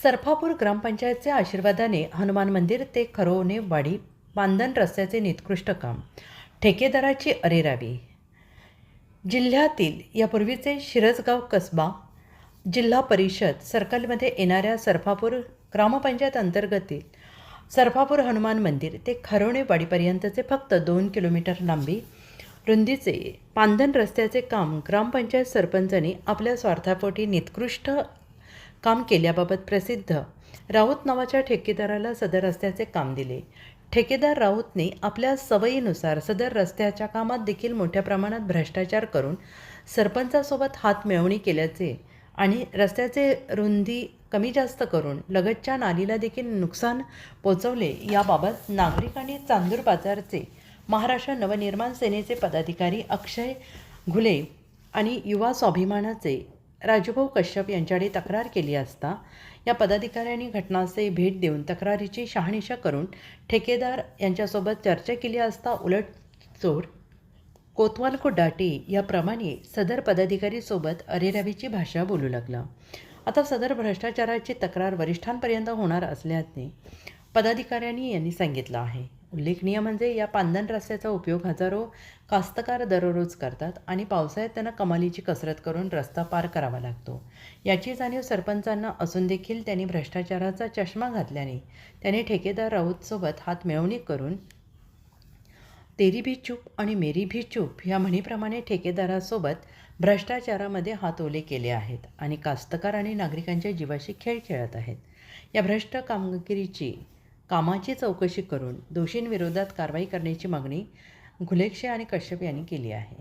सरफापूर ग्रामपंचायतच्या आशीर्वादाने हनुमान मंदिर ते खरोनेवाडी बांधण रस्त्याचे निकृष्ट काम, ठेकेदाराची अरेरावी. जिल्ह्यातील यापूर्वीचे शिरसगाव कसबा जिल्हा परिषद सर्कलमध्ये येणाऱ्या सरफापूर ग्रामपंचायत अंतर्गतील सरफापूर हनुमान मंदिर ते खरोनेवाडीपर्यंतचे फक्त 2 किलोमीटर लांबी रुंदीचे बांधण रस्त्याचे काम ग्रामपंचायत सरपंचांनी आपल्या स्वार्थापोटी निकृष्ट काम केल्याबाबत प्रसिद्ध राऊत नावाच्या ठेकेदाराला सदर रस्त्याचे काम दिले. ठेकेदार राऊतने आपल्या सवयीनुसार सदर रस्त्याच्या कामात देखील मोठ्या प्रमाणात भ्रष्टाचार करून सरपंचासोबत हातमिळवणी केल्याचे आणि रस्त्याचे रुंदी कमी जास्त करून लगतच्या नालीला देखील नुकसान पोचवले याबाबत नागरिकांनी चांदूर बाजारचे महाराष्ट्र नवनिर्माण सेनेचे पदाधिकारी अक्षय घुले आणि युवा स्वाभिमानाचे राजूभाऊ कश्यप यांच्याकडे तक्रार केली असता या पदाधिकाऱ्यांनी घटनास्थळी भेट देऊन तक्रारीची शहानिशा करून ठेकेदार यांच्यासोबत चर्चा केली असता उलटचोर कोतवाल को डाटे याप्रमाणे सदर पदाधिकारीसोबत अरेरावीची भाषा बोलू लागला. आता सदर भ्रष्टाचाराची तक्रार वरिष्ठांपर्यंत होणार असल्याने पदाधिकाऱ्यांनी यांनी सांगितलं आहे. उल्लेखनीय म्हणजे या बांधण रस्त्याचा उपयोग हजारो कास्तकार दररोज करतात आणि पावसाळ्यात त्यांना कमालीची कसरत करून रस्ता पार करावा लागतो. याची जाणीव सरपंचांना असून देखील त्यांनी भ्रष्टाचाराचा चष्मा घातल्याने त्यांनी ठेकेदार राऊतसोबत हातमिळवणी करून तेरी भी चूप आणि मेरी भी चूप या म्हणीप्रमाणे ठेकेदारासोबत भ्रष्टाचारामध्ये हात ओले केले आहेत आणि कास्तकार आणि नागरिकांच्या जीवाशी खेळ खेळत आहेत. या भ्रष्ट कामाची चौकशी करून दोषींविरोधात कारवाई करण्याची मागणी घुलेक्षे आणि कश्यप यांनी केली आहे.